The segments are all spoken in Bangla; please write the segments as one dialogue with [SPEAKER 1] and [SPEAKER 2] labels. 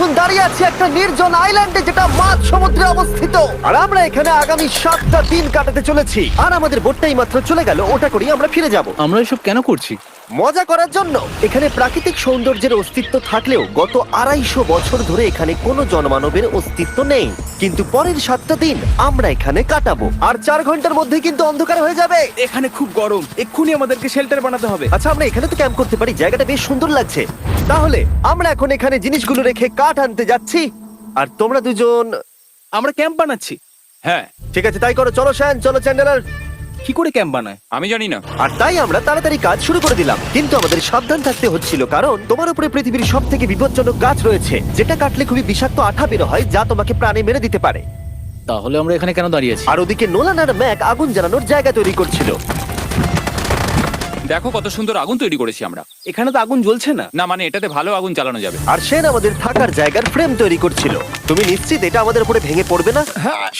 [SPEAKER 1] এখন দাঁড়িয়ে আছি একটা নির্জন আইল্যান্ডে যেটা মাঝ সমুদ্রে অবস্থিত, আর আমরা এখানে আগামী 7টা দিন কাটাতে চলেছি। আর আমাদের বোটটাই মাত্র চলে গেল, ওটা করেই আমরা ফিরে যাব
[SPEAKER 2] আমরা এসব কেন করছি?
[SPEAKER 1] মজা করার জন্য। এখানে প্রাকৃতিক সৌন্দর্যের অস্তিত্ব থাকলেও গত 250 বছর ধরে এখানে কোনো জনমানবের অস্তিত্ব নেই। কিন্তু পরের 7টা দিন আমরা এখানে কাটাবো, আর 4 ঘন্টার মধ্যে কিন্তু অন্ধকার হয়ে যাবে।
[SPEAKER 3] এখানে খুব গরম, এক্ষুনি আমাদেরকে শেল্টার বানাতে হবে।
[SPEAKER 1] আচ্ছা, আমরা এখানে তো ক্যাম্প করতে পারি, জায়গাটা বেশ সুন্দর লাগছে। তাহলে আমরা এখন এখানে জিনিসগুলো রেখে কাঠ আনতে যাচ্ছি, আর তোমরা দুজন।
[SPEAKER 3] আমরা ক্যাম্প বানাচ্ছি।
[SPEAKER 2] হ্যাঁ,
[SPEAKER 1] ঠিক আছে, তাই করো। চলো শ্যান, চলো চ্যান্ডেলার।
[SPEAKER 3] কি করে ক্যাম্প বানায়?
[SPEAKER 2] আমি জানি না।
[SPEAKER 1] আর তাই আমরা তাড়াতাড়ি কাজ শুরু করে দিলাম, কিন্তু আমাদের সাবধান থাকতে হচ্ছিল, কারণ তোমার উপরে পৃথিবীর সব থেকে বিপজ্জনক গাছ রয়েছে, যেটা কাটলে খুবই বিষাক্ত আঠা বের হয়, যা তোমাকে প্রাণে মেরে দিতে পারে।
[SPEAKER 2] তাহলে আমরা এখানে কেন দাঁড়িয়ে আছি?
[SPEAKER 1] আর ওদিকে নোলান আর ম্যাক আগুন জ্বালানোর জায়গা তৈরি করছিল।
[SPEAKER 2] দেখো কত সুন্দর আগুন তৈরি করেছি আমরা।
[SPEAKER 3] এখানে তো আগুন জ্বলছে না।
[SPEAKER 2] না মানে এটাতে ভালো আগুন জ্বালানো যাবে।
[SPEAKER 1] আর সেন আমাদের থাকার জায়গার ফ্রেম তৈরি করছিল। তুমি নিশ্চিত এটা আমাদের উপরে ভেঙে পড়বে না?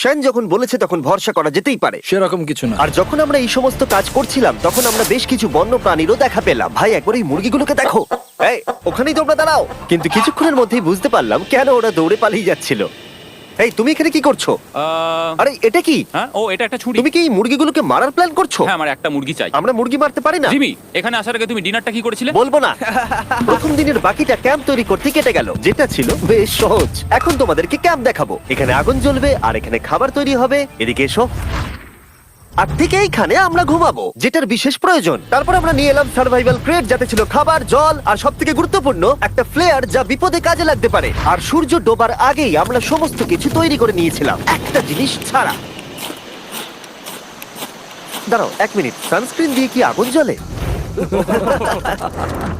[SPEAKER 1] সেন যখন বলেছে তখন ভরসা করা যেতেই পারে।
[SPEAKER 2] সেরকম কিছু না।
[SPEAKER 1] আর যখন আমরা এই সমস্ত কাজ করছিলাম তখন আমরা বেশ কিছু বন্য প্রাণীরও দেখা পেলাম। ভাই, একবার এই মুরগিগুলোকে দেখো। এই, ওখানেই তোমরা দাঁড়াও। কিন্তু কিছুক্ষণের মধ্যেই বুঝতে পারলাম কেন ওরা দৌড়ে পালিয়ে যাচ্ছিল। এই, তুমি এখানে কি করছো? আরে এটা কি?
[SPEAKER 2] হ্যাঁ, ও এটা একটা ছুরি।
[SPEAKER 1] তুমি কি এই মুরগিগুলোকে মারার প্ল্যান করছো?
[SPEAKER 2] হ্যাঁ, আমার একটা মুরগি চাই।
[SPEAKER 1] আমরা মুরগি মারতে পারি না।
[SPEAKER 2] জিমি, এখানে আসার আগে তুমি ডিনারটা কি করেছিলে?
[SPEAKER 1] বলবো না। প্রথম দিনের বাকিটা ক্যাম্প তৈরি করতে কেটে গেল, যেটা ছিল বেশ সহজ। এখন তোমাদেরকে ক্যাম্প দেখাবো। এখানে আগুন জ্বলবে আর এখানে খাবার তৈরি হবে। এদিকে এসো। আর ঠিক এইখানে আমরা ঘুমাবো, যেটার বিশেষ প্রয়োজন। তারপর আমরা নিয়ে এলাম সার্ভাইভাল ক্রেট, যাতে ছিল খাবার, জল আর সবথেকে গুরুত্বপূর্ণ একটা ফ্লেয়ার, যা বিপদে কাজে লাগতে পারে। আর সূর্য ডোবার আগেই আমরা সমস্ত কিছু তৈরি করে নিয়েছিলাম, একটা জিনিস ছাড়া। দাঁড়াও 1 মিনিট, সানস্ক্রিন দিয়ে কি আগুন জ্বলে?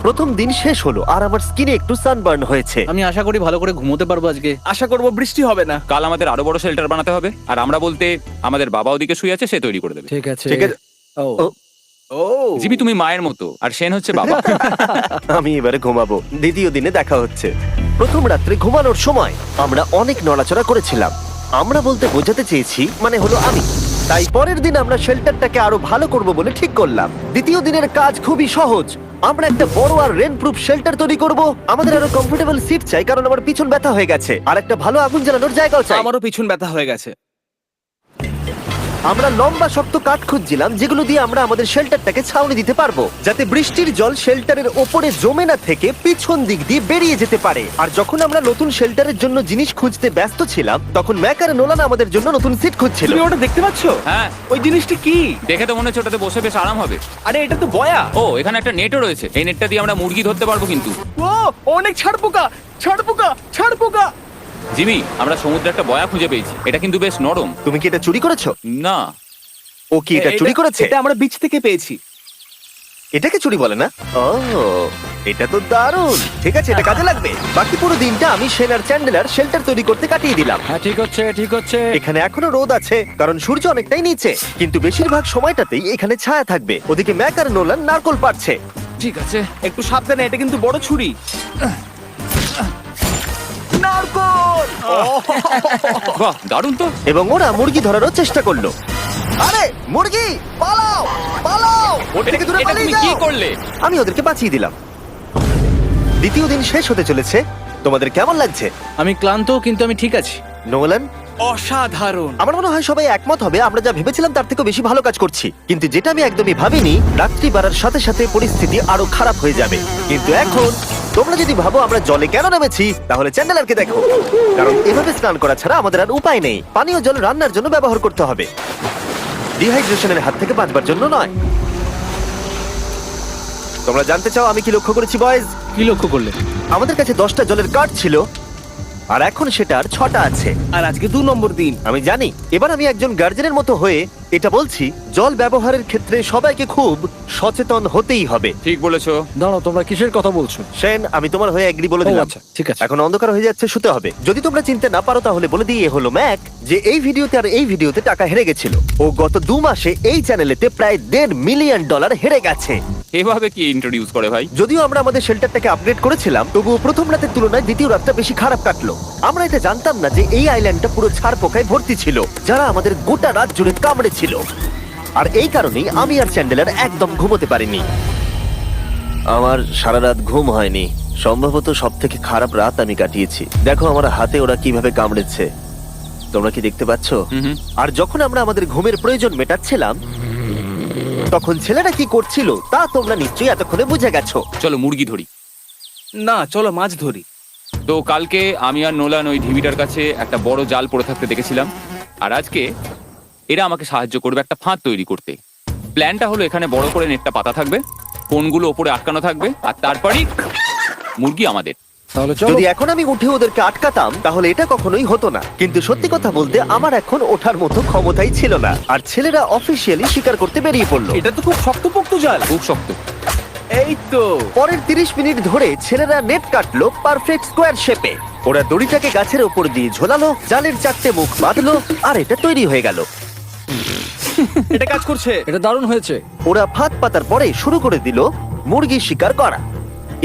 [SPEAKER 1] প্রথম দিন শেষ হলো আর আমার স্কিনে একটু সানবার্ন হয়েছে।
[SPEAKER 2] আমি আশা করি ভালো করে ঘুমোতে পারবো আজকে।
[SPEAKER 3] আশা করব বৃষ্টি হবে না।
[SPEAKER 2] কাল আমাদের আরো বড় শেল্টার বানাতে হবে, আর আমরা বলতে আমাদের বাবা ওদিকে শুয়ে আছে, সে তৈরি করে দেবে।
[SPEAKER 1] ঠিক আছে।
[SPEAKER 2] ও
[SPEAKER 1] ও,
[SPEAKER 3] ও
[SPEAKER 2] জিমি, তুমি মায়ের মতো আর সেন হচ্ছে বাবা।
[SPEAKER 1] আমি এবারে ঘুমাবো। দ্বিতীয় দিনে দেখা হচ্ছে। প্রথম রাত্রে ঘুমানোর সময় আমরা অনেক নড়াচড়া করেছিলাম। আমরা বলতে বোঝাতে চেয়েছি, মানে হলো আমি। তাই পরের দিন আমরা শেল্টারটাকে আরো ভালো করব বলে ঠিক করলাম। দ্বিতীয় দিনের কাজ খুবই সহজ। আমরা একটা বড় আর রেন প্রুফ শেল্টার তৈরি করব। আমাদের আরো কমফোর্টেবল সিট চাই, কারণ আমার পিছন ব্যথা হয়ে গেছে, আর একটা ভালো আগুন জ্বালানোর জায়গাও চাই।
[SPEAKER 3] আমারও পিছন ব্যথা হয়ে গেছে।
[SPEAKER 1] আমরা লম্বা শক্ত কাঠ খুঁজছিলাম, যেগুলো দিয়ে আমরা আমাদের শেল্টারটাকে ছাউনি দিতে পারবো, যাতে বৃষ্টির জল শেল্টারের ওপরে জমে না থেকে পিছন দিক দিয়ে বেরিয়ে যেতে পারে। আর যখন আমরা নতুন শেল্টারের জন্য জিনিস খুঁজতে ব্যস্ত ছিলাম, তখন ম্যাক আর নোলান আমাদের জন্য নতুন সিট খুঁজছিল।
[SPEAKER 3] তুমি ওটা দেখতে পাচ্ছ?
[SPEAKER 2] হ্যাঁ,
[SPEAKER 3] ওই জিনিসটা কি?
[SPEAKER 2] দেখে তো মনে হচ্ছে ওটাতে বসে বেশ আরাম হবে।
[SPEAKER 3] আরে এটা তো বয়া।
[SPEAKER 2] ও, এখানে একটা নেটও রয়েছে। এই নেটটা দিয়ে আমরা মুরগি ধরতে পারবো। কিন্তু
[SPEAKER 3] ও অনেক ছাড়পোকা, ছাড়পোকা, ছাড়পোকা।
[SPEAKER 2] জিমি, আমরা সমুদ্রে একটা বয়া খুঁজে পেয়েছি। এটা কিন্তু বেশ নরম।
[SPEAKER 1] তুমি কি এটা চুরি করেছো?
[SPEAKER 2] না।
[SPEAKER 1] ও কি এটা চুরি করেছে?
[SPEAKER 3] এটা আমরা বিচ থেকে পেয়েছি।
[SPEAKER 1] এটাকে চুরি বলে না? ও, এটা তো দারুণ। ঠিক আছে, এটা কাজে লাগবে। বাকি পুরো দিনটা আমি সেন আর চ্যান্ডেলার শেল্টার তৈরি করতে কাটিয়ে দিলাম।
[SPEAKER 2] হ্যাঁ, ঠিক হচ্ছে, ঠিক হচ্ছে।
[SPEAKER 1] এখানে এখনো রোদ আছে, কারণ সূর্য অনেকটাই নিচে, কিন্তু বেশিরভাগ সময়টাতেই এখানে ছায়া থাকবে। ওদিকে ম্যাক আর নোলান নারকল পাড়ছে।
[SPEAKER 2] ঠিক আছে।
[SPEAKER 3] একটু সাবধানে, এটা কিন্তু বড় ছুরি। নারকল!
[SPEAKER 2] বাহ, দারুণ তো।
[SPEAKER 1] এবং ওরা মুরগি ধরারও চেষ্টা করলো। আরে মুরগি, পালাও পালাও, ওর থেকে দূরে
[SPEAKER 2] এটা
[SPEAKER 1] পালিয়ে
[SPEAKER 2] তুমি কি
[SPEAKER 1] যাও।
[SPEAKER 2] করলে?
[SPEAKER 1] আমি ওদেরকে বাঁচিয়ে দিলাম। দ্বিতীয় দিন শেষ হতে চলেছে। তোমাদের কেমন লাগছে?
[SPEAKER 2] আমি ক্লান্ত, কিন্তু আমি ঠিক আছি।
[SPEAKER 1] নোলান?
[SPEAKER 3] অসাধারণ।
[SPEAKER 1] আমার মনে হয় সবাই একমত হবে, আমরা যা ভেবেছিলাম তার থেকে বেশি ভালো কাজ করছি। কিন্তু যেটা আমি একদমই ভাবিনি, রাত্রি বাড়ার সাথে সাথে পরিস্থিতি আরো খারাপ হয়ে যাবে। কিন্তু এখন তোমরা যদি ভাবো আমরা জলে কেন নেমেছি, তাহলে চ্যান্ডেলারকে দেখো। কারণ এভাবে স্নান করা ছাড়া আমাদের আর উপায় নেই। পানীয় জল রান্নার জন্য ব্যবহার করতে হবে, ডিহাইড্রেশনের হাত থেকে বাঁচবার জন্য নয়। তোমরা জানতে চাও আমি কি লক্ষ্য করেছি বয়েজ?
[SPEAKER 2] কি লক্ষ্য করলে?
[SPEAKER 1] আমাদের কাছে 10টা জলের কার্ড ছিল, আর এখন সেটা আর 6টা আছে।
[SPEAKER 3] আর আজকে 2 নম্বর দিন।
[SPEAKER 1] আমি জানি। এবার আমি একজন গার্জেনের মতো হয়ে এটা বলছি, জল ব্যবহারের ক্ষেত্রে সবাইকে খুব সচেতন হতেই হবে।
[SPEAKER 2] ঠিক বলেছো।
[SPEAKER 4] দাঁড়াও, তোমরা কিসের কথা বলছো?
[SPEAKER 1] সেন, আমি তোমার হয়ে এগ্রি বলে দিলাম।
[SPEAKER 4] আচ্ছা, ঠিক আছে।
[SPEAKER 1] এখন অন্ধকার হয়ে যাচ্ছে, শুতে হবে। যদি তোমরা চিনতে না পারো তাহলে বলে দিয়ে হলো ম্যাক, যে এই ভিডিওতে আর এই ভিডিওতে টাকা হেরে গেছিল। ও গত 2 মাসে এই চ্যানেলেতে প্রায় $1.5 মিলিয়ন হেরে গেছে।
[SPEAKER 2] এভাবে কি ইন্ট্রোডিউস করে ভাই?
[SPEAKER 1] যদিও আমরা আমাদের শেল্টারটাকে আপগ্রেড করেছিলাম, তবুও প্রথম রাতের তুলনায় দ্বিতীয় রাতটা বেশি খারাপ কাটলো। আমরা এটা জানতাম না যে এই আইল্যান্ডটা পুরো ছারপোকায় ভর্তি ছিল, যারা আমাদের গোটা রাত জুড়ে কামড়েছিল। আর এই কারণেই আমি আর চ্যান্ডেলার একদম ঘুমোতে পারিনি। আমার সারা রাত ঘুম হয়নি। সম্ভবত সব থেকে খারাপ রাত আমি কাটিয়েছি। দেখো আমার হাতে ওরা কিভাবে কামড়েছে, তোমরা কি দেখতে পাচ্ছ?
[SPEAKER 2] হুম।
[SPEAKER 1] আর যখন আমরা আমাদের ঘুমের প্রয়োজন মেটাচ্ছিলাম, তখন ছেলেরা কি করছিল তা তোমরা নিশ্চয়ই এতক্ষণে বুঝে গেছো।
[SPEAKER 2] চলো মুরগি ধরি।
[SPEAKER 3] না, চলো মাছ ধরি।
[SPEAKER 2] তো কালকে আমি আর নোলান ওই ঢিবিটার কাছে একটা বড় জাল পড়ে থাকতে দেখেছিলাম, আর আজকে এরা আমাকে সাহায্য করবে একটা ফাঁদ তৈরি করতে। প্ল্যানটা হলো এখানে বড় করে নেটটা পাতা থাকবে, কোনগুলো ওপরে আটকানো থাকবে, আর তারপরেই মুরগি আমাদের।
[SPEAKER 4] তাহলে চলো।
[SPEAKER 1] যদি এখন আমি উঠে ওদেরকে আটকাতাম তাহলে এটা কখনোই হতো না, কিন্তু সত্যি কথা বলতে আমার এখন ওঠার মতো ক্ষমতাই ছিল না। আর ছেলেরা অফিসিয়ালি স্বীকার করতে বেরিয়ে পড়লো।
[SPEAKER 3] এটা তো খুব শক্তপোক্ত জাল।
[SPEAKER 2] খুব শক্ত।
[SPEAKER 3] এই তো।
[SPEAKER 1] পরের 30 মিনিট ধরে ছেলেরা নেট কাটলো পারফেক্ট স্কোয়ার শেপে। ওরা দড়িটাকে গাছের ওপর দিয়ে ঝোলালো, জালের 4টে মুখ বাঁধলো, আর এটা তৈরি হয়ে গেল।
[SPEAKER 3] এটা কাজ করছে।
[SPEAKER 4] এটা দারুণ হয়েছে।
[SPEAKER 1] ওরা ফাঁদ পাতার পরে শুরু করে দিল মুরগি শিকার করা।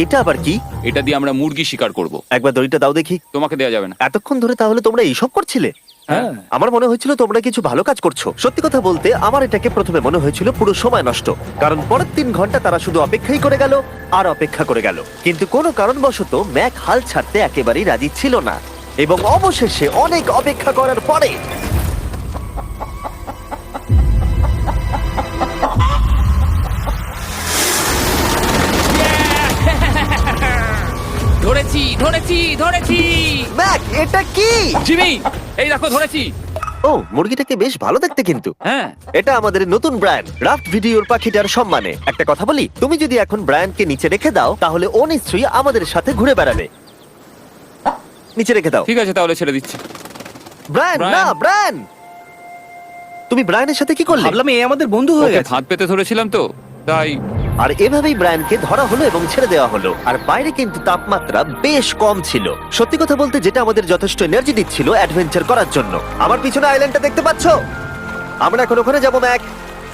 [SPEAKER 1] এটা আবার কি?
[SPEAKER 2] এটা দিয়ে আমরা মুরগি শিকার করব।
[SPEAKER 1] একবার দড়িটা দাও দেখি।
[SPEAKER 2] তোমাকে দেওয়া যাবে না।
[SPEAKER 1] এতক্ষণ ধরে তাহলে তোমরা এইসব করছিলে?
[SPEAKER 4] হ্যাঁ।
[SPEAKER 1] আমার মনে হয়েছিল তোমরা কিছু ভালো কাজ করছো। সত্যি কথা বলতে আমার এটাকে প্রথমে মনে হয়েছিল পুরো সময় নষ্ট, কারণ পরের 3 ঘন্টা তারা শুধু অপেক্ষাই করে গেল আর অপেক্ষা করে গেল। কিন্তু কোনো কারণবশত ম্যাক হাল ছাড়তে একেবারেই রাজি ছিল না, এবং অবশেষে অনেক অপেক্ষা করার পরে
[SPEAKER 2] ধরেছি ধরেছি ধরেছি।
[SPEAKER 1] ম্যাক, এটা কি?
[SPEAKER 2] জিমি, এই দেখো ধরেছি।
[SPEAKER 1] ও, মুরগিটাকে বেশ ভালো দেখতে কিন্তু।
[SPEAKER 2] হ্যাঁ।
[SPEAKER 1] এটা আমাদের নতুন ব্র্যান্ড রাফট ভিডিওর পাখিটার সম্মানে। একটা কথা বলি, তুমি যদি এখন ব্র্যান্ডকে নিচে রেখে দাও তাহলে ও নিশ্চয়ই আমাদের সাথে ঘুরে বেড়াবে। নিচে রেখে দাও।
[SPEAKER 2] ঠিক আছে, তাহলে ছেড়ে দিচ্ছি।
[SPEAKER 1] Brian,
[SPEAKER 2] Brian.
[SPEAKER 1] না ব্রায়ান, তুমি ব্রায়ানের সাথে কি করলে?
[SPEAKER 3] ভাবলাম এই আমাদের বন্ধু হয়ে
[SPEAKER 2] ওকে
[SPEAKER 3] গেছে।
[SPEAKER 2] ফাঁদ পেতে ধরেছিলাম তো, তাই।
[SPEAKER 1] আর এভাবেই ব্রায়ানকে ধরা হলো এবং ছেড়ে দেওয়া হলো। আর বাইরে কিন্তু তাপমাত্রা বেশ কম ছিল। সত্যি কথা বলতে যেটা আমাদের যথেষ্ট এনার্জি দিচ্ছিল অ্যাডভেঞ্চার করার জন্য। আমার পিছনে আইল্যান্ডটা দেখতে পাচ্ছো? আমরা এখন ওখানে যাবো ম্যাক।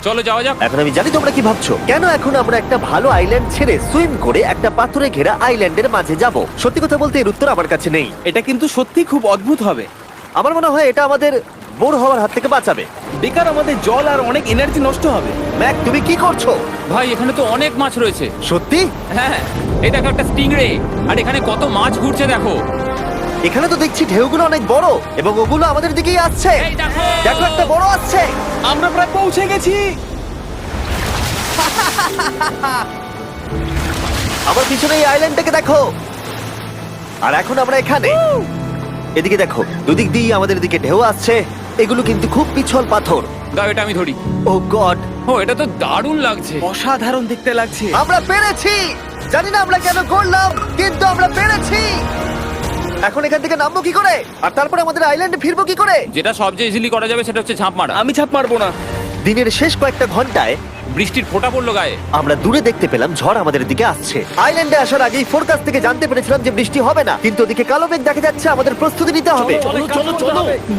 [SPEAKER 2] চলো যাওয়া যাক।
[SPEAKER 1] এখন আমি জানি তোমরা কি ভাবছো, কেন এখন আমরা একটা ভালো আইল্যান্ড ছেড়ে সুইম করে একটা পাথরে ঘেরা আইল্যান্ডের মাঝে যাব? সত্যি কথা বলতে এর উত্তর আমার কাছে নেই।
[SPEAKER 3] এটা কিন্তু সত্যি খুব অদ্ভুত হবে।
[SPEAKER 1] আমার মনে হয় এটা আমাদের বোর হওয়ার হাত থেকে বাঁচাবে।
[SPEAKER 3] বেকার আমাদের জল আর অনেক এনার্জি নষ্ট হবে।
[SPEAKER 1] ম্যাক, তুমি কি করছো?
[SPEAKER 2] ভাই, এখানে তো অনেক মাছ রয়েছে।
[SPEAKER 1] সত্যি?
[SPEAKER 2] হ্যাঁ, এই দেখো একটা স্টিংরে, আর এখানে কত মাছ ঘুরছে দেখো।
[SPEAKER 1] এখানে তো দেখছি ঢেউগুলো অনেক বড় এবং ওগুলো আমাদের দিকেই আসছে।
[SPEAKER 2] এই দেখো।
[SPEAKER 1] দেখো, একটা বড় আসছে।
[SPEAKER 3] আমরা প্রায় পৌঁছে গেছি।
[SPEAKER 1] আমার পিছনে এই আইল্যান্ডটাকে দেখো। আর এখন আমরা এখানে। এদিকে দেখো, দুদিক দিয়ে আমাদের দিকে ঢেউ আসছে। এগুলো কিন্তু খুব পিছল পাথর।
[SPEAKER 2] দাও, এটা আমি ধরি।
[SPEAKER 1] ও গড,
[SPEAKER 2] ও, এটা তো দারুণ লাগছে।
[SPEAKER 3] অসাধারণ দেখতে লাগছে।
[SPEAKER 1] আমরা পেরেছি। জানি না আমরা কেন করলাম, কিন্তু আমরা পেরেছি। এখন এখান থেকে নামবো কি করে, আর তারপরে আমাদের আইল্যান্ডে ফিরবো কি করে?
[SPEAKER 2] যেটা সবচেয়ে ইজিলি করা যাবে সেটা হচ্ছে ঝাঁপ মারা।
[SPEAKER 3] আমি ছাপ মারবো না।
[SPEAKER 1] দিনের শেষ কয়েকটা ঘন্টায়
[SPEAKER 2] বৃষ্টির ফোঁটা পড়লো গায়ে।
[SPEAKER 1] আমরা দূরে দেখতে পেলাম ঝড় আমাদের দিকে আসছে। আইল্যান্ডে আসার আগেই ফোরকাস্ট থেকে জানতে পেরেছিলাম যে বৃষ্টি হবে না, কিন্তু ওদিকে কালো মেঘ দেখা যাচ্ছে। আমাদের প্রস্তুতি নিতে হবে।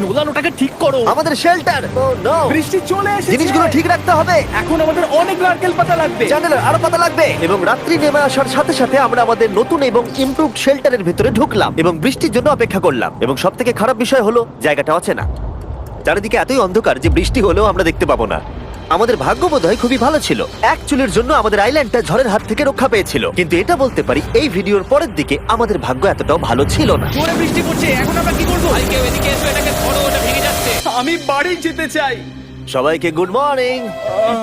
[SPEAKER 3] নোলান, ওটাকে ঠিক করো।
[SPEAKER 1] আমাদের শেল্টার, ও নো,
[SPEAKER 3] বৃষ্টি চলে এসেছে।
[SPEAKER 1] জিনিসগুলো ঠিক রাখতে হবে।
[SPEAKER 3] এখন আমাদের অনেক নারকেল পাতা লাগবে।
[SPEAKER 1] জানালার আরো পাতা লাগবে। এবং রাত্রি নেমে আসার সাথে সাথে আমরা আমাদের নতুন এবং ইমপ্রুভড শেল্টারের ভিতরে ঢুকলাম এবং বৃষ্টির জন্য অপেক্ষা করলাম। এবং সব থেকে খারাপ বিষয় হলো জায়গাটা অচেনা। চারিদিকে এতই অন্ধকার যে বৃষ্টি হলেও আমরা দেখতে পাবো না। আমাদের ভাগ্য বোধহয় খুবই ভালো ছিল। এক চুলের জন্য আমাদের আইল্যান্ডটা ঝড়ের হাত থেকে রক্ষা পেয়েছিল, কিন্তু এটা বলতে পারি এই ভিডিওর পরের দিকে আমাদের ভাগ্য এতটাও ভালো ছিল না।
[SPEAKER 3] জোরে বৃষ্টি পড়ছে, এখন আমরা কি করব?
[SPEAKER 2] ভাই, কেউ এদিকে এসো, এটাকে ধরো, ওটা ভেঙে যাচ্ছে।
[SPEAKER 3] আমি বাড়ি যেতে চাই।
[SPEAKER 1] সবাইকে গুড মর্নিং।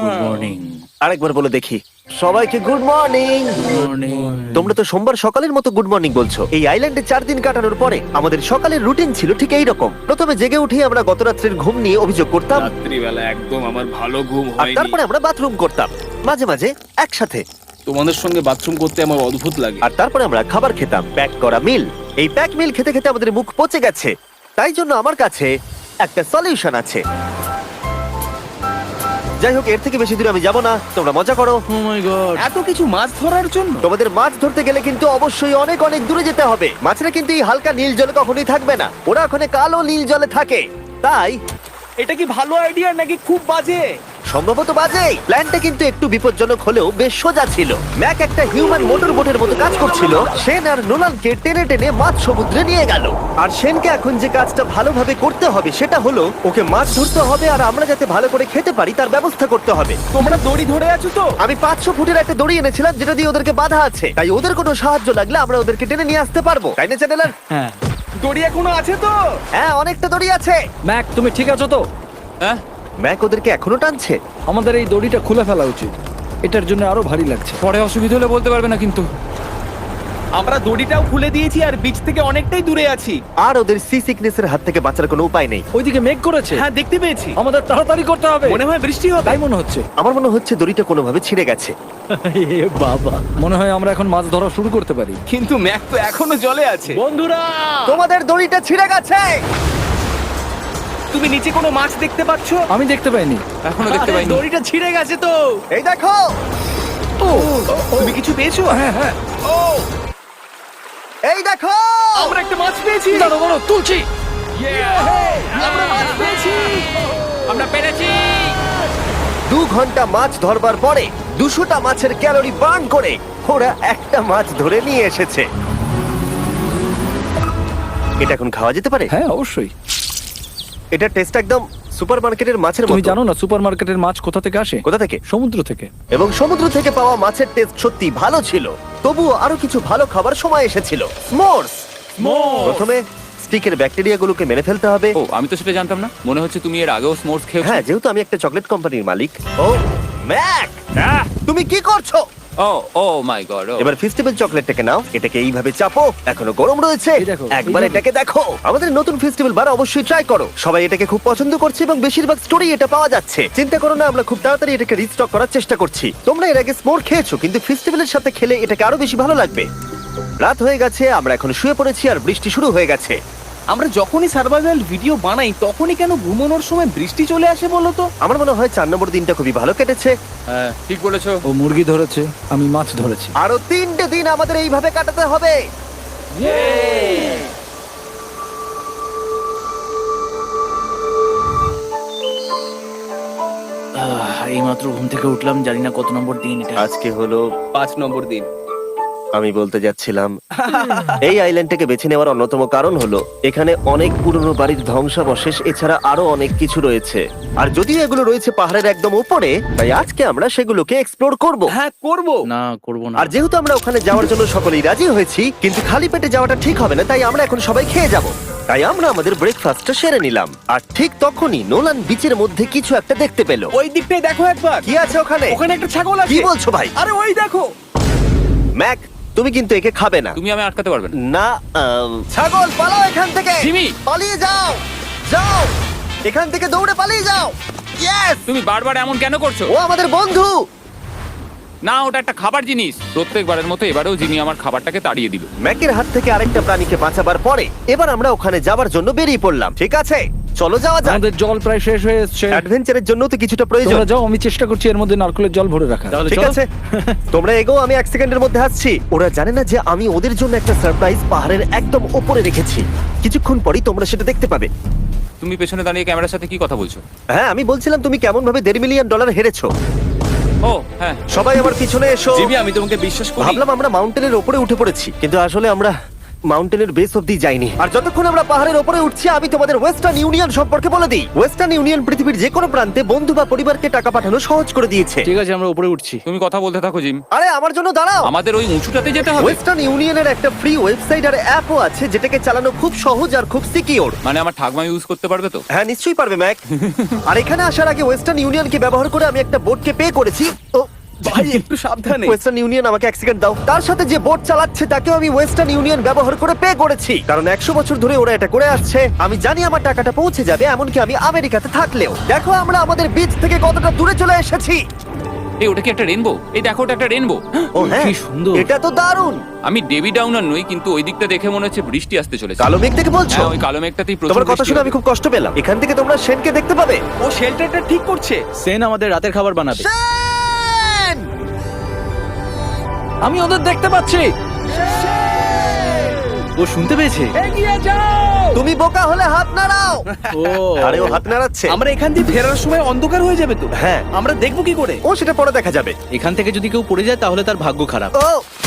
[SPEAKER 2] Good morning.
[SPEAKER 1] আরেকবার বলে দেখি, সবাইকে গুড মর্নিং। তোমরা তো সোমবার সকালের মতো গুড মর্নিং বলছো। এই আইল্যান্ডে 4 দিন কাটানোর পরে আমাদের সকালের রুটিন ছিল ঠিক এই রকম। প্রথমে জেগে উঠে আমরা গত রাত্রের ঘুম নিয়ে অভিযোগ করতাম,
[SPEAKER 3] রাত্রিবেলা একদম আমার ভালো ঘুম
[SPEAKER 1] আর
[SPEAKER 3] হয়নি।
[SPEAKER 1] তারপরে আমরা বাথরুম করতাম, মাঝে মাঝে একসাথে।
[SPEAKER 3] তোমাদের সঙ্গে বাথরুম করতে আমার অদ্ভুত লাগে।
[SPEAKER 1] আর তারপরে আমরা খাবার খেতাম, প্যাক করা মিল। এই প্যাক মিল খেতে খেতে আমাদের মুখ পচে গেছে। তাই জন্য আমার কাছে একটা সলিউশন আছে। যাই হোক, এর থেকে বেশি দূরে আমি যাব না, তোমরা মজা করো।
[SPEAKER 3] ও মাই গড, এত কিছু মাছ ধরার জন্য?
[SPEAKER 1] তোমাদের মাছ ধরতে গেলে কিন্তু অবশ্যই অনেক অনেক দূরে যেতে হবে। মাছেরা কিন্তু এই হালকা নীল জলে কখনোই থাকবে না, ওরা ওখানে কালো নীল জলে থাকে। তাই
[SPEAKER 3] এটা কি ভালো আইডিয়া নাকি খুব বাজে?
[SPEAKER 1] সম্ভবত বাজে। প্ল্যানটা কিন্তু একটু বিপজ্জনক হলেও বেশ সোজা ছিল। ম্যাক একটা হিউম্যান মোটর বোটের মতো কাজ করছিল। শেন আর নোলানকে টেনে টেনে মাঝ সমুদ্রে নিয়ে গেল। আর শেনকে এখন যে কাজটা ভালোভাবে করতে হবে সেটা হলো ওকে মাছ ধরতে হবে, আর আমরা যাতে ভালো করে খেতে পারি তার ব্যবস্থা করতে হবে।
[SPEAKER 3] তোমরা দড়ি ধরে আছো তো?
[SPEAKER 1] আমি 500 ফুটের একটা দড়ি এনেছিলাম যেটা দিয়ে ওদেরকে বাঁধা আছে, তাই ওদের কোনো সাহায্য লাগলে আমরা ওদেরকে টেনে নিয়ে আসতে পারবো, তাই না চ্যানেলার?
[SPEAKER 4] হ্যাঁ।
[SPEAKER 3] দড়ি এখনো আছে তো?
[SPEAKER 1] হ্যাঁ, অনেকটা দড়ি আছে।
[SPEAKER 4] ম্যাক, তুমি ঠিক আছো তো?
[SPEAKER 2] হ্যাঁ,
[SPEAKER 1] ম্যাক ওদেরকে এখনো টানছে।
[SPEAKER 4] আমাদের এই দড়িটা খুলে ফেলা উচিত, এটার জন্য আরো ভারী লাগছে।
[SPEAKER 2] পরে অসুবিধা হলে বলতে পারবে না কিন্তু।
[SPEAKER 3] আমরা দড়িটাও খুলে দিয়েছি আর বিচ থেকে অনেকটাই দূরে আছি।
[SPEAKER 1] আর ওদের সি সিকনেসের হাত থেকে বাঁচার কোনো উপায় নেই।
[SPEAKER 4] ওইদিকে মেঘ করেছে।
[SPEAKER 3] হ্যাঁ, দেখতে পেয়েছি।
[SPEAKER 4] আমাদের তাড়াতাড়ি করতে হবে।
[SPEAKER 3] মনে হয় বৃষ্টি হবে।
[SPEAKER 4] তাই মনে হচ্ছে।
[SPEAKER 1] আমার মনে হচ্ছে দড়িটা কোনোভাবে ছিঁড়ে গেছে।
[SPEAKER 4] এ বাবা, মনে হয় আমরা এখন মাছ ধরা শুরু করতে পারি।
[SPEAKER 3] কিন্তু ম্যাক তো এখনো জলে আছে।
[SPEAKER 4] বন্ধুরা,
[SPEAKER 1] তোমাদের দড়িটা ছিঁড়ে গেছে।
[SPEAKER 3] তুমি নিচে কোনো মাছ দেখতে পাচ্ছো?
[SPEAKER 4] আমি দেখতে পাইনি।
[SPEAKER 2] এখনো দেখতে পাইনি।
[SPEAKER 3] দড়িটা ছিঁড়ে গেছে তো।
[SPEAKER 1] এই দেখো।
[SPEAKER 3] তুমি কিছু পেয়েছো?
[SPEAKER 4] হ্যাঁ হ্যাঁ,
[SPEAKER 3] ও,
[SPEAKER 1] এই দেখো।
[SPEAKER 3] আমরা একটা মাছ পেয়েছি।
[SPEAKER 4] দাঁড়াও দাঁড়াও, তুলছি।
[SPEAKER 3] আমরা মাছ পেয়েছি।
[SPEAKER 2] আমরা পেরেছি।
[SPEAKER 1] 2 ঘন্টা মাছ ধরবার পরে 200টা মাছের ক্যালোরি বার্ন করে ওরা একটা মাছ ধরে নিয়ে এসেছে। এটা এখন খাওয়া যেতে পারে?
[SPEAKER 4] হ্যাঁ অবশ্যই।
[SPEAKER 1] এটা টেস্ট একদম সুপারমার্কেটের মাছের
[SPEAKER 4] তুমি
[SPEAKER 1] মতো।
[SPEAKER 4] জানো না সুপারমার্কেটের মাছ কোথা থেকে আসে?
[SPEAKER 1] কোথা থেকে?
[SPEAKER 4] সমুদ্র থেকে।
[SPEAKER 1] এবং সমুদ্র থেকে পাওয়া মাছের টেস্ট সত্যি ভালো ছিল। তবুও আরো কিছু ভালো খাবার সময় এসেছিল। স্মোর্স। প্রথমে স্টিকের ব্যাকটেরিয়াগুলোকে মেরে ফেলতে হবে।
[SPEAKER 2] ও, আমি তো সেটা জানতাম না। মনে হচ্ছে তুমি এর আগেও স্মোর্স খেয়েছো।
[SPEAKER 1] হ্যাঁ, যেহেতু আমি একটা চকলেট কোম্পানির মালিক। ও ম্যাক, তুমি কি করছো?
[SPEAKER 2] ও ও মাই গড।
[SPEAKER 1] এবার ফেস্টিভ্যাল চকলেটটাকে নাও, এটাকে এইভাবে চাপো, এখনো গরম রয়েছে।
[SPEAKER 4] এই দেখো,
[SPEAKER 1] একবার
[SPEAKER 4] এইভাবে।
[SPEAKER 1] এটাকে দেখো। আমাদের নতুন ফেস্টিভ্যাল বার অবশ্যই ট্রাই করো। সবাই এটাকে খুব পছন্দ করছে এবং বেশিরভাগ স্টোরি এটা পাওয়া যাচ্ছে। চিন্তা করো না, আমরা খুব তাড়াতাড়ি এটাকে রিস্টক করার চেষ্টা করছি। তোমরা এর আগে স্মোর খেয়েছো, কিন্তু ফেস্টিভ্যালের সাথে খেলে এটাকে আরো বেশি ভালো লাগবে। রাত হয়ে গেছে, আমরা এখন শুয়ে পড়েছি আর বৃষ্টি শুরু হয়ে গেছে।
[SPEAKER 3] আমরা যখনই সার্ভাইভাল ভিডিও বানাই তখনই কেন ঘুমানোর সময় বৃষ্টি চলে আসে বলো তো?
[SPEAKER 1] আমার মনে হয় 4 নম্বর দিনটা খুবই ভালো কেটেছে।
[SPEAKER 2] হ্যাঁ, ঠিক বলেছো।
[SPEAKER 4] ও মুরগি ধরেছে, আমি মাছ ধরেছি।
[SPEAKER 1] আরো 3টে দিন আমাদের এইভাবে কাটাতে হবে।
[SPEAKER 5] এইমাত্র ঘুম থেকে উঠলাম, জানি না কত নম্বর দিন এটা।
[SPEAKER 1] আজকে হলো
[SPEAKER 3] 5 নম্বর দিন।
[SPEAKER 1] আমি বলতে যাচ্ছিলাম এই আইল্যান্ডটাকে বেছে নেওয়ার অন্যতম কারণ হলো এখানে অনেক পুরনো বাড়ির ধ্বংসাবশেষ, এছাড়া আরো অনেক কিছু রয়েছে। আর যদিও এগুলো রয়েছে পাহাড়ের একদম উপরে, তাই আজকে আমরা সেগুলোকে এক্সপ্লোর করব।
[SPEAKER 3] হ্যাঁ, করব।
[SPEAKER 5] না, করব না।
[SPEAKER 1] আর যেহেতু আমরা ওখানে যাওয়ার জন্য সকলেই রাজি হয়েছি, কিন্তু খালি পেটে যাওয়াটা ঠিক হবে না, তাই আমরা এখন সবাই খেয়ে যাব। তাই আমরা আমাদের ব্রেকফাস্টটা সেরে নিলাম। আর ঠিক তখনই নোলান বিচের মধ্যে কিছু একটা দেখতে পেল।
[SPEAKER 3] ওই দিকটাই দেখো একবার।
[SPEAKER 1] কি আছে ওখানে?
[SPEAKER 3] ওখানে একটা ছাগল আছে।
[SPEAKER 1] কি বলছো ভাই?
[SPEAKER 3] আরে ওই দেখো।
[SPEAKER 1] ম্যাক, তুমি কিন্তু একে খাবে না।
[SPEAKER 2] তুমি আমি আটকাতে পারবে না।
[SPEAKER 1] না, ছাগল পালাও এখান থেকে।
[SPEAKER 2] জিমি!
[SPEAKER 1] পালিয়ে যাও, যাও এখান থেকে, দৌড়ে পালিয়ে যাও। ইয়েস!
[SPEAKER 2] তুমি বারবার এমন কেন করছো?
[SPEAKER 1] ও আমাদের বন্ধু।
[SPEAKER 2] না, ওটা একটা খাবার জিনিস। প্রত্যেকবারের মতো এবারেও জিমি আমার খাবারটাকে তাড়িয়ে দিল।
[SPEAKER 1] ম্যাকের হাত থেকে আরেকটা প্রাণীকে বাঁচাবার পরে এবার আমরা ওখানে যাবার জন্য বেরিয়ে পড়লাম। ঠিক আছে, চলো যাওয়া যাক।
[SPEAKER 4] আমাদের জল প্রায় শেষ হয়ে এসেছে।
[SPEAKER 1] অ্যাডভেঞ্চারের জন্য তো কিছুটা প্রয়োজন।
[SPEAKER 4] তোমরা যাও, আমি চেষ্টা করছি এর মধ্যে নারকেলের জল ভরে রাখা।
[SPEAKER 5] তাহলে
[SPEAKER 1] ঠিক
[SPEAKER 5] চলো।
[SPEAKER 1] আছে, তোমরা এগো, আমি 1 সেকেন্ডের মধ্যে আসছি। ওরা জানে না যে আমি ওদের জন্য একটা সারপ্রাইজ পাহাড়ের একদম উপরে রেখেছি। কিছুক্ষণ পরেই তোমরা সেটা দেখতে পাবে।
[SPEAKER 2] তুমি পেছনে দাঁড়িয়ে ক্যামেরার সাথে কি কথা বলছো?
[SPEAKER 1] হ্যাঁ, আমি বলছিলাম তুমি কেমন ভাবে $1.5 মিলিয়ন হেরেছো।
[SPEAKER 2] ও হ্যাঁ,
[SPEAKER 1] সবাই আমার পিছনে এসো।
[SPEAKER 3] জিমি, আমি তোমাকে বিশ্বাস করি।
[SPEAKER 1] ভাবলাম আমরা মাউন্টেনের উপরে উঠে পড়েছি, কিন্তু আসলে আমরা মাউন্টেনের বেস অব্দি যাইনি। আর যতক্ষণ আমরা পাহাড়ের উপরে উঠছি, আমি তোমাদের ওয়েস্টার্ন ইউনিয়ন সম্পর্কে বলে দিই। ওয়েস্টার্ন ইউনিয়ন পৃথিবীর যে কোনো প্রান্তে বন্ধু বা পরিবারকে টাকা পাঠানো সহজ করে দিয়েছে।
[SPEAKER 5] ঠিক আছে, আমরা উপরে উঠছি।
[SPEAKER 2] তুমি কথা বলতে থাকো জিম।
[SPEAKER 1] আরে আমার জন্য দাঁড়াও।
[SPEAKER 2] আমাদের ওই উঁচুটাতে যেতে হবে।
[SPEAKER 1] ওয়েস্টার্ন ইউনিয়নের একটা ফ্রি ওয়েবসাইট আর অ্যাপও আছে, যেটাকে চালানো খুব সহজ আর খুব সিকিউর।
[SPEAKER 2] মানে আমার ঠাকমা ইউজ করতে পারবে তো?
[SPEAKER 1] হ্যাঁ, নিশ্চয়ই পারবে ম্যাক। আর এখানে আসার আগে ওয়েস্টার্ন ইউনিয়নকে ব্যবহার করে আমি একটা বোটকে পে করেছি। ও
[SPEAKER 3] ভাই, একটু সাবধানে।
[SPEAKER 1] ওয়েস্টার্ন ইউনিয়ন আমাকে 1 সেকেন্ড দাও। তার সাথে যে বোট চালাচ্ছে তাকেও আমি ওয়েস্টার্ন ইউনিয়ন ব্যবহার করে পে করেছি, কারণ 100 বছর ধরে ওরা এটা করে আসছে। আমি জানি আমার টাকাটা পৌঁছে যাবে, এমনকি আমি আমেরিকাতে থাকলেও। দেখো আমরা আমাদের বিচ থেকে কতটা দূরে চলে এসেছি।
[SPEAKER 2] এই, ওটা কি একটা রেনবো? এই দেখো, ওটা একটা রেনবো।
[SPEAKER 1] ও হ্যাঁ,
[SPEAKER 5] কি সুন্দর।
[SPEAKER 1] এটা তো দারুণ।
[SPEAKER 2] আমি ডেভি ডাউনার নই, কিন্তু ওই দিকটা দেখে মনে হচ্ছে বৃষ্টি আসতে চলেছে।
[SPEAKER 1] কালো মেঘ থেকে বলছো?
[SPEAKER 2] হ্যাঁ, ওই কালো মেঘটাতেই প্রচুর
[SPEAKER 1] তোমার কথা
[SPEAKER 2] বৃষ্টি
[SPEAKER 1] শুনে
[SPEAKER 2] হবে।
[SPEAKER 1] আমি খুব কষ্ট পেলাম। এখান থেকে তোমরা শেনকে দেখতে পাবে।
[SPEAKER 3] ও শেল্টারটা ঠিক করছে।
[SPEAKER 5] সেন আমাদের রাতের খাবার বানাবে।
[SPEAKER 1] শেন!
[SPEAKER 4] আমি ওদের দেখতে পাচ্ছি।
[SPEAKER 5] ও শুনতে পেয়েছে।
[SPEAKER 1] তুমি বোকা হলে হাত নাড়াও।
[SPEAKER 3] ও
[SPEAKER 1] আরে ও হাত নাড়াচ্ছে।
[SPEAKER 3] আমরা এখান দিয়ে ফেরার সময় অন্ধকার হয়ে যাবে তো।
[SPEAKER 1] হ্যাঁ।
[SPEAKER 3] আমরা দেখবো কি করে?
[SPEAKER 1] ও সেটা পরে দেখা যাবে।
[SPEAKER 5] এখান থেকে যদি কেউ পড়ে যায় তাহলে তার ভাগ্য খারাপ।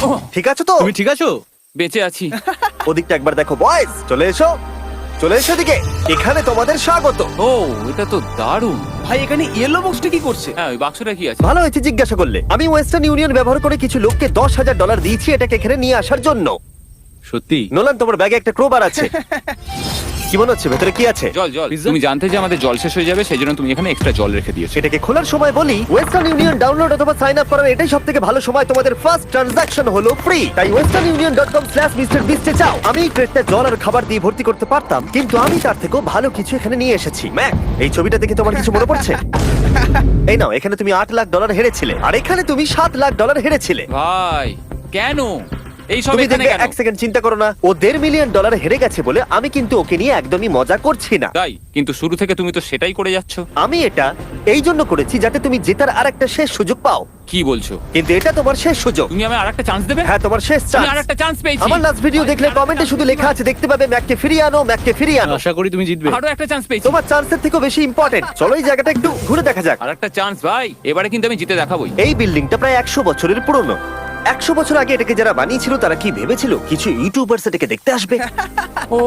[SPEAKER 1] ও ঠিক আছে তো?
[SPEAKER 5] তুমি ঠিক আছো?
[SPEAKER 2] বেঁচে আছি।
[SPEAKER 1] ওদিকটা একবার দেখো বয়েজ, চলে এসো, চলে এসো দিকে। এখানে তোমাদের স্বাগত।
[SPEAKER 2] ও এটা তো দারুণ।
[SPEAKER 3] ভাই এখানে ইয়েলো বক্সটা কি করছে?
[SPEAKER 2] হ্যাঁ ওই বাক্সটা কি আছে?
[SPEAKER 1] ভালো হয়েছে জিজ্ঞাসা করলে। আমি ওয়েস্টার্ন ইউনিয়ন ব্যবহার করে কিছু লোককে $10,000 দিয়েছি এটাকে এখানে নিয়ে আসার জন্য।
[SPEAKER 5] সত্যি?
[SPEAKER 1] নোলান, তোমার ব্যাগে একটা ক্রোবার আছে। কি মনে হচ্ছে ভেতরে কি আছে?
[SPEAKER 2] জল জল। তুমি জানতে যে আমাদের জল শেষ হয়ে যাবে সেই জন্য তুমি এখানে এক্সট্রা জল রেখে দিয়েছো।
[SPEAKER 1] সেটাকে খোলার সময় বলি, ওয়েস্টার্ন ইউনিয়ন ডাউনলোড অথবা সাইন আপ করার এটাই সবথেকে ভালো সময়। তোমাদের ফার্স্ট ট্রানজাকশন হলো ফ্রি। তাই westernunion.com/MrBeast এ যাও। আমি এই ক্রেটটা জল আর খাবার দিয়ে ভর্তি করতে পারতাম, কিন্তু আমি তার থেকেও ভালো কিছু এখানে নিয়ে এসেছি। ম্যাক, এই ছবিটা দেখে তোমার কিছু মনে পড়ছে? এই নাও, এখানে তুমি $8 লাখ হেরেছিলে, আর এখানে তুমি $7 লাখ হেরেছিলে।
[SPEAKER 2] ভাই কেন এই সব
[SPEAKER 1] তুমি
[SPEAKER 2] এখানে
[SPEAKER 1] দেখবে,
[SPEAKER 2] কেন?
[SPEAKER 1] এক সেকেন্ড চিন্তা করো না। ও $1.5 মিলিয়ন হেরে গেছে বলে আমি কিন্তু ওকে নিয়ে একদমই মজা করছি না।
[SPEAKER 2] তাই কিন্তু শুরু থেকে তুমি তো সেটাই করে যাচ্ছ।
[SPEAKER 1] আমি এটা এই জন্য করেছি যাতে তুমি জেতার আরেকটা শেষ সুযোগ পাও,
[SPEAKER 2] কি বলছো?
[SPEAKER 1] কিন্তু এটা তোমার শেষ সুযোগ।
[SPEAKER 2] তুমি আমায় আরেকটা চান্স দেবে?
[SPEAKER 1] হ্যাঁ, তোমার শেষ
[SPEAKER 2] আমি
[SPEAKER 1] চান্স।
[SPEAKER 2] আরেকটা চান্স পেয়েছি।
[SPEAKER 1] আমার লাস্ট ভিডিও দেখলে কমেন্টে শুধু লেখা আছে, দেখতে পাবে ম্যাককে ফিরিয়ে আনো, ম্যাককে ফিরিয়ে আনো।
[SPEAKER 5] আশা করি তুমি জিতবে।
[SPEAKER 2] আরো একটা চান্স পেয়েছি।
[SPEAKER 1] তোমার চান্সের থেকেও বেশি ইম্পর্টেন্ট। চলো এই জায়গাটা একটু ঘুরে দেখা যাক।
[SPEAKER 2] আরেকটা চান্স ভাই, এবারে কিন্তু আমি জিতে দেখাবোই।
[SPEAKER 1] এই বিল্ডিংটা প্রায় 100 বছরের পুরনো। 100 বছর আগে এটাকে যারা বানিয়েছিল তারা কি ভেবেছিল কিছু ইউটিউবার্স এটাকে দেখতে আসবে?
[SPEAKER 2] ও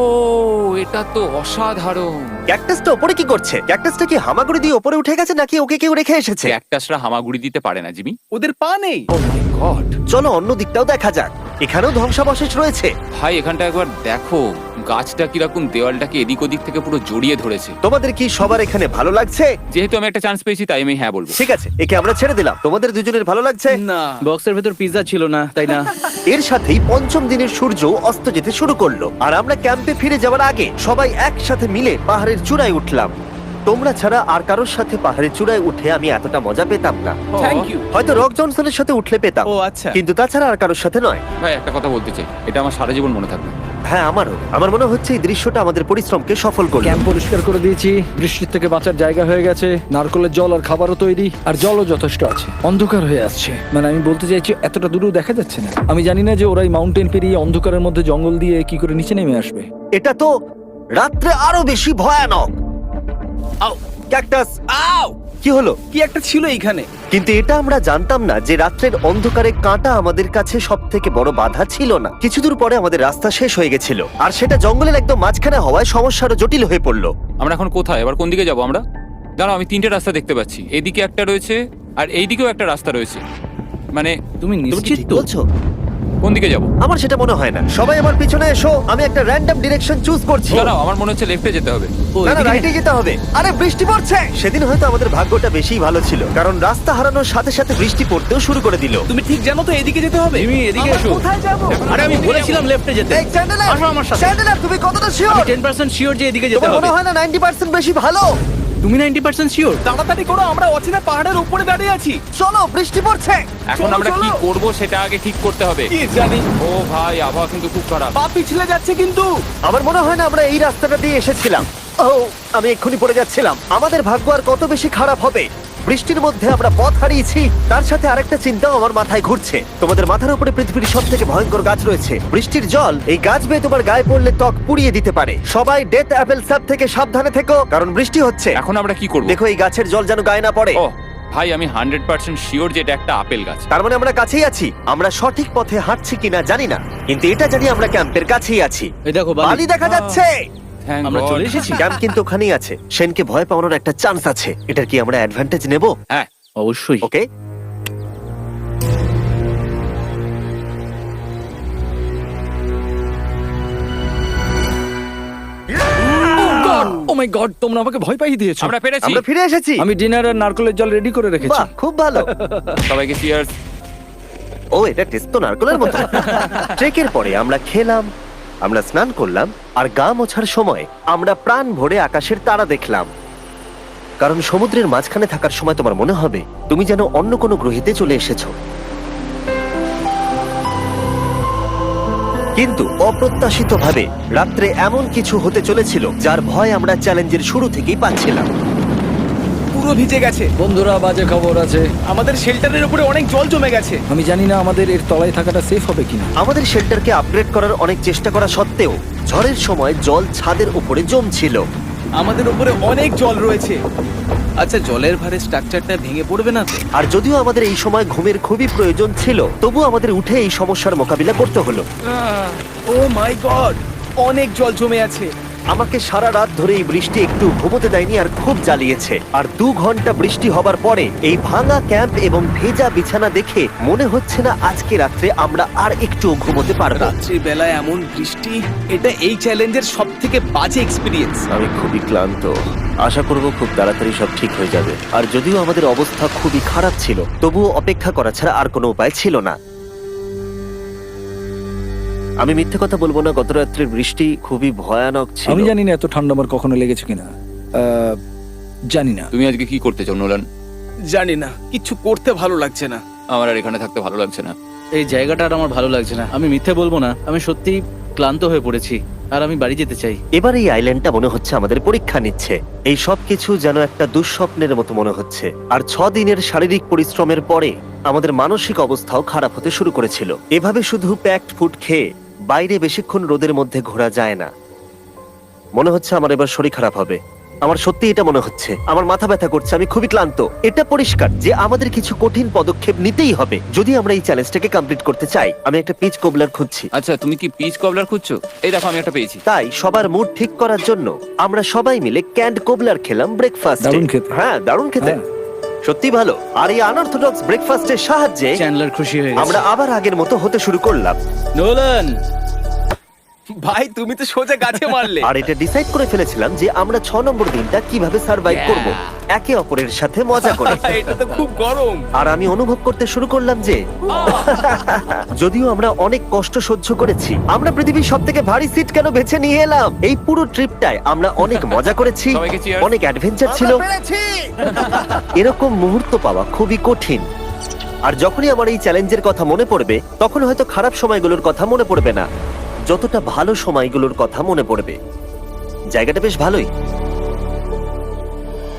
[SPEAKER 2] এটা তো অসাধারণ।
[SPEAKER 1] ক্যাকটাসটা ওপরে কি করছে? ক্যাকটাসটা কি হামাগুড়ি দিয়ে ওপরে উঠে গেছে নাকি ওকে কেউ রেখে এসেছে?
[SPEAKER 2] ক্যাকটাসরা হামাগুড়ি দিতে পারে না জিমি।
[SPEAKER 3] ওদের পা নেই।
[SPEAKER 2] ও মাই গড।
[SPEAKER 1] চলো অন্য দিকটাও দেখা যাক। এখানেও ধ্বংসাবশেষ রয়েছে।
[SPEAKER 2] ভাই এখানটা একবার দেখো, গাছটা কিরকম দেওয়ালটাকে এদিক ওদিক থেকে পুরো জড়িয়ে ধরেছে।
[SPEAKER 1] তোমাদের কি সবার এখানে ভালো লাগছে?
[SPEAKER 2] যেহেতু আমি একটা চান্স পেয়েছি তাই আমি হ্যাঁ বলবো।
[SPEAKER 1] ঠিক আছে, একে আমরা ছেড়ে দিলাম। তোমাদের দুজনের ভালো লাগছে?
[SPEAKER 3] না।
[SPEAKER 5] বক্সের ভেতর পিৎজা ছিল না, তাই না?
[SPEAKER 1] এর সাথেই পঞ্চম দিনের সূর্য অস্ত যেতে শুরু করলো, আর আমরা ক্যাম্পে ফিরে যাওয়ার আগে সবাই একসাথে মিলে পাহাড়ের চূড়ায় উঠলাম। তোমরা ছাড়া আর কারোর সাথে পাহাড়ের চূড়ায় উঠে আমি এতটা মজা পেতাম না।
[SPEAKER 3] Thank you.
[SPEAKER 1] হয়তো রক জনসনের সাথে উঠলে পেতাম,
[SPEAKER 3] ও আচ্ছা।
[SPEAKER 1] কিন্তু তাছাড়া আর কারোর সাথে নয়।
[SPEAKER 2] ভাই একটা কথা বলতে চাই, এটা আমার সারা জীবন মনে থাকবে।
[SPEAKER 1] হ্যাঁ, আমারও। আমার মনে হচ্ছে এই দৃশ্যটা আমাদের পরিশ্রমকে সফল করলো।
[SPEAKER 4] ক্যাম্প পরিষ্কার করে দিয়েছি, বৃষ্টির থেকে বাঁচার জায়গা হয়ে গেছে, নারকেলের জল আর খাবারও তৈরি, আর জলও যথেষ্ট আছে। অন্ধকার হয়ে আসছে, মানে আমি বলতে চাইছি এতটা দূরেও দেখা যাচ্ছে না। আমি জানি না যে ওরা এই মাউন্টেন পেরিয়ে অন্ধকারের মধ্যে জঙ্গল দিয়ে কি করে নিচে নেমে আসবে।
[SPEAKER 1] এটা তো রাত্রে আরো বেশি ভয়ানক।
[SPEAKER 3] আউ,
[SPEAKER 1] ক্যাকটাস,
[SPEAKER 3] আউ!
[SPEAKER 1] কি হলো?
[SPEAKER 3] কি একটা ছিল এইখানে।
[SPEAKER 1] কিন্তু এটা আমরা জানতাম না যে রাত্রের অন্ধকারে কাঁটা আমাদের কাছে সব থেকে বড় বাধা ছিল না। কিছু দূর পরে আমাদের রাস্তা শেষ হয়ে গেছিল, আর সেটা জঙ্গলের একদম মাঝখানে হওয়ায় সমস্যা আরো জটিল হয়ে পড়লো।
[SPEAKER 2] আমরা এখন কোথায়, এবার কোন দিকে যাবো আমরা? দাঁড়াও, আমি তিনটে রাস্তা দেখতে পাচ্ছি। এদিকে একটা রয়েছে আর এইদিকেও একটা রাস্তা রয়েছে। মানে
[SPEAKER 5] তুমি
[SPEAKER 1] তুমি
[SPEAKER 5] নিশ্চিত
[SPEAKER 1] ঠিক
[SPEAKER 5] তো?
[SPEAKER 1] বলছো?
[SPEAKER 2] কোন দিকে যাবো?
[SPEAKER 1] আমার সেটা মনে হয় না। সবাই আমার পিছনে এসো, আমি একটা র্যান্ডম ডিরেকশন চুজ করছি।
[SPEAKER 2] দাঁড়াও, আমার মনে হচ্ছে লেফটে যেতে হবে।
[SPEAKER 5] ও,
[SPEAKER 1] না না,
[SPEAKER 5] এদিকে?
[SPEAKER 1] রাইটে যেতে হবে। আরে বৃষ্টি পড়ছে। সেদিন হয়তো আমাদের ভাগ্যটা বেশি ভালো ছিল, কারণ রাস্তা হারানোর সাথে সাথে বৃষ্টি পড়তেও শুরু করে দিল।
[SPEAKER 3] তুমি ঠিক জানো তো এদিকে যেতে হবে?
[SPEAKER 5] জিমি, এদিকে
[SPEAKER 3] আমরা
[SPEAKER 5] এসো।
[SPEAKER 3] কোথায় যাবো?
[SPEAKER 5] আরে আমি বলেছিলাম লেফটে যেতে।
[SPEAKER 1] এই চ্যান্ডেলার,
[SPEAKER 5] আসো আমার সাথে।
[SPEAKER 1] চ্যান্ডেলার, তুমি কতটা
[SPEAKER 5] আমি
[SPEAKER 1] শিওর?
[SPEAKER 5] 10% শিওর যে এদিকে যেতে
[SPEAKER 1] তোমার
[SPEAKER 5] হবে।
[SPEAKER 1] মনে হয় না 90% বেশি ভালো?
[SPEAKER 5] তুমি 90% শিওর?
[SPEAKER 3] তাড়াতাড়ি করো, আমরা অচেনা পাহাড়ের উপরে দাঁড়িয়ে আছি।
[SPEAKER 1] চলো, বৃষ্টি পড়ছে।
[SPEAKER 2] এখন
[SPEAKER 3] চলো,
[SPEAKER 2] আমরা কি
[SPEAKER 3] চলো।
[SPEAKER 2] করব সেটা আগে ঠিক করতে হবে।
[SPEAKER 3] কি জানি,
[SPEAKER 2] ও ভাই, আবহাওয়া কিন্তু খুব খারাপ।
[SPEAKER 3] পা পিছলে যাচ্ছে কিন্তু।
[SPEAKER 1] আমার মনে হয় না আমরা এই রাস্তাটা দিয়ে এসেছিলাম। ও, আমি এক্ষুনি পড়ে যাচ্ছিলাম। আমাদের ভাগ্য আর কত বেশি খারাপ হবে। বৃষ্টির মধ্যে আমরা পথ হারিয়েছি, তার সাথে আরেকটা চিন্তাও আমার মাথায় ঘুরছে। তোমাদের মাথার উপরে পৃথিবীর সব থেকে ভয়ঙ্কর গাছ রয়েছে। বৃষ্টির জল এই গাছ বেয়ে তোমার গায়ে পড়লে ত্বক পুড়িয়ে দিতে পারে। সবাই ডেথ অ্যাপেল সাপ থেকে সাবধানে থেকো, কারণ বৃষ্টি হচ্ছে।
[SPEAKER 2] এখন আমরা কি করব?
[SPEAKER 1] দেখো এই গাছের জল যেন গায়ে না পড়ে।
[SPEAKER 2] ও ভাই, আমি 100% শিওর যে এটা একটা আপেল গাছ।
[SPEAKER 1] তার মানে আমরা কাছেই আছি। আমরা সঠিক পথে হাঁটছি কিনা জানি না, কিন্তু এটা জানি আমরা ক্যাম্পের কাছেই আছি।
[SPEAKER 5] এই দেখো
[SPEAKER 1] বালি
[SPEAKER 5] বালি।
[SPEAKER 1] দেখা যাচ্ছে।
[SPEAKER 2] Thank
[SPEAKER 5] আমরা
[SPEAKER 2] God.
[SPEAKER 5] চলে এসেছি।
[SPEAKER 1] ক্যাম্প কিন্তু ওখানেই আছে। সেনকে ভয় পাওয়ানোর একটা চান্স আছে। এটার কি আমরা অ্যাডভান্টেজ নেব?
[SPEAKER 2] হ্যাঁ,
[SPEAKER 5] অবশ্যই।
[SPEAKER 1] ওকে।
[SPEAKER 4] ও মাই গড, তোমরা আমাকে ভয় পাইয়ে দিয়েছো।
[SPEAKER 2] আমরা পেরেছি।
[SPEAKER 1] আমরা ফিরে এসেছি।
[SPEAKER 4] আমি ডিনার আর নারকেলের জল রেডি করে রেখেছি।
[SPEAKER 1] বাহ, খুব ভালো।
[SPEAKER 2] সবাইকে চিয়ার্স।
[SPEAKER 1] ও, এটা টেস্ট তো নারকেলের মতো। ট্রেকের পরে আমরা খেলাম, আমরা স্নান করলাম, আর গা মোছার সময় আমরা প্রাণ ভরে আকাশের তারা দেখলাম। কারণ সমুদ্রের মাঝখানে থাকার সময় তোমার মনে হবে তুমি যেন অন্য কোনো গ্রহেতে চলে এসেছো। কিন্তু অপ্রত্যাশিতভাবে রাত্রে এমন কিছু হতে চলেছিল যার ভয় আমরা চ্যালেঞ্জের শুরু থেকেই পাচ্ছিলাম।
[SPEAKER 3] পুরো ভিজে গেছে।
[SPEAKER 4] বন্ধুরা, বাজে খবর আছে।
[SPEAKER 3] আমাদের শেল্টারের উপরে অনেক জল জমে গেছে।
[SPEAKER 4] আমি জানি না আমাদের এর তলায় থাকাটা সেফ হবে কিনা।
[SPEAKER 1] আমাদের শেল্টারকে আপগ্রেড করার অনেক চেষ্টা করা সত্ত্বেও ঝড়ের সময় জল ছাদের উপরে জমছিল।
[SPEAKER 3] আমাদের উপরে অনেক জল রয়েছে। আচ্ছা, জলের ভারে স্ট্রাকচারটা ভেঙে পড়বে না তো?
[SPEAKER 1] আর যদিও আমাদের এই সময় ঘুমের খুবই প্রয়োজন ছিল, তবু আমাদের উঠে এই সমস্যার মোকাবিলা করতে হলো।
[SPEAKER 3] ও মাই গড, অনেক জল জমে আছে।
[SPEAKER 1] আমাকে সারা রাত ধরে এই বৃষ্টি একটু ঘুমোতে দেয়নি আর খুব জ্বালিয়েছে। আর 2 ঘন্টা বৃষ্টি হবার পরে এই ভাঙা ক্যাম্প এবং ভেজা বিছানা দেখে মনে হচ্ছে না আজকে রাত্রে আমরা আর একটু ঘুমোতে পারবো।
[SPEAKER 3] রাত্রি বেলায় এমন বৃষ্টি, এটা এই চ্যালেঞ্জের সব থেকে বাজে এক্সপিরিয়েন্স।
[SPEAKER 1] আমি খুবই ক্লান্ত। আশা করব খুব তাড়াতাড়ি সব ঠিক হয়ে যাবে। আর যদিও আমাদের অবস্থা খুবই খারাপ ছিল, তবুও অপেক্ষা করা ছাড়া আর কোনো উপায় ছিল না। আমি মিথ্যে কথা বলবো না, গত রাত্রের বৃষ্টি খুবই ভয়ানক ছিল।
[SPEAKER 4] আমি জানি না এত ঠান্ডা আমার কখনো লেগেছে কিনা। জানি না।
[SPEAKER 2] তুমি আজকে কি করতে চাও নোলান?
[SPEAKER 3] জানি না, কিছু করতে ভালো লাগছে না।
[SPEAKER 2] আমার আর এখানে থাকতে ভালো লাগছে না।
[SPEAKER 5] এই জায়গাটা আর আমার ভালো লাগছে না। আমি মিথ্যে বলবো না, আমি সত্যি ক্লান্ত হয়ে পড়েছি আর আমি বাড়ি যেতে চাই।
[SPEAKER 1] এবার এই আইল্যান্ডটা মনে হচ্ছে আমাদের পরীক্ষা নিচ্ছে। এই সব কিছু যেন একটা দুঃস্বপ্নের মতো মনে হচ্ছে। আর 6 দিনের শারীরিক পরিশ্রমের পরে আমাদের মানসিক অবস্থাও খারাপ হতে শুরু করেছিল। এভাবে শুধু প্যাকড ফুড খেয়ে বাইরে বেশিক্ষণ রোদের মধ্যে ঘোরা যায় না। মনে হচ্ছে আমার এবার শরীর খারাপ হবে। আমার সত্যি এটা মনে হচ্ছে। আমার মাথা ব্যথা করছে, আমি খুবই ক্লান্ত। এটা পরিষ্কার যে আমাদের কিছু কঠিন পদক্ষেপ নিতেই হবে যদি আমরা এই চ্যালেঞ্জটাকে কমপ্লিট করতে চাই। আমি একটা পিচ কোবলার খুঁজছি।
[SPEAKER 2] আচ্ছা, তুমি কি পিচ কবলার খুঁজছো? এই দেখো, আমি একটা পেয়েছি।
[SPEAKER 1] তাই সবার মুড ঠিক করার জন্য আমরা সবাই মিলে ক্যান্ড কোবলার খেলাম ব্রেকফাস্টে।
[SPEAKER 4] দারুণ খেতে।
[SPEAKER 1] হ্যাঁ, দারুণ খেতে।
[SPEAKER 4] হ্যাঁ।
[SPEAKER 1] সত্যি ভালো। আর এই আনঅর্থোডক্স ব্রেকফাস্টের সাহায্যে
[SPEAKER 5] চ্যান্ডলার খুশি হয়ে
[SPEAKER 1] আমরা
[SPEAKER 5] গেছে।
[SPEAKER 1] আবার আগের মতো হতে শুরু করলাম।
[SPEAKER 5] নোলান,
[SPEAKER 3] ভাই, তুমি তো সোজা গাছে মারলে।
[SPEAKER 1] আর এটা ডিসাইড করে ফেলেছিলাম যে আমরা 6 নম্বর দিনটা কিভাবে সার্ভাইভ করব, একে অপরের সাথে মজা করে।
[SPEAKER 3] এটা তো খুব গরম।
[SPEAKER 1] আর আমি অনুভব করতে শুরু করলাম যে যদিও আমরা অনেক কষ্ট সহ্য করেছি, আমরা পৃথিবীর সব থেকে ভারী সিট কেন বেছে নিয়ে এলাম। এই পুরো ট্রিপটায় আমরা অনেক মজা করেছি,
[SPEAKER 2] সবাইকে cheers।
[SPEAKER 1] অনেক অ্যাডভেঞ্চার ছিল। এরকম মুহূর্ত পাওয়া খুবই কঠিন। আর যখনই আমার এই চ্যালেঞ্জের কথা মনে পড়বে, তখন হয়তো খারাপ সময়গুলোর কথা মনে পড়বে না, যতটা ভালো সময়গুলোর কথা মনে পড়বে। জায়গাটা বেশ ভালোই।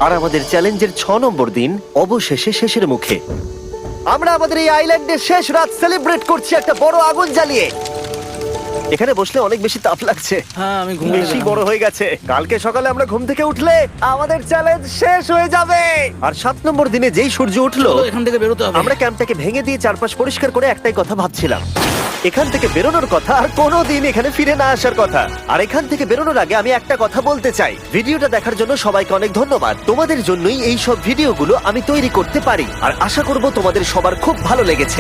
[SPEAKER 1] আর আমাদের চ্যালেঞ্জের 6 নম্বর দিন অবশেষে শেষের মুখে। আমরা আমাদের এই আইল্যান্ডের শেষ রাত সেলিব্রেট করছি একটা বড় আগুন জ্বালিয়ে। এখানে বসলে অনেক বেশি তাপ লাগছে।
[SPEAKER 5] হ্যাঁ, আমি ঘুমিয়ে
[SPEAKER 1] বেশি
[SPEAKER 5] গেলাম।
[SPEAKER 1] বড় হয়ে গেছে। কালকে সকালে আমরা ঘুম থেকে উঠলে আমাদের চ্যালেঞ্জ শেষ হয়ে যাবে। আর 7 নম্বর দিনে যেই সূর্য উঠলো,
[SPEAKER 5] চলো, এখান থেকে বেরোতে হবে।
[SPEAKER 1] আমরা ক্যাম্পটাকে ভেঙে দিয়ে চারপাশ পরিষ্কার করে একটাই কথা ভাবছিলাম, এখান থেকে বেরোনোর কথা, আর কোনোদিন এখানে ফিরে না আসার কথা। আর এখান থেকে বেরোনোর আগে আমি একটা কথা বলতে চাই, ভিডিওটা দেখার জন্য সবাইকে অনেক ধন্যবাদ। তোমাদের জন্যই এই সব ভিডিওগুলো আমি তৈরি করতে পারি। আর আশা করব তোমাদের সবার খুব ভালো লেগেছে।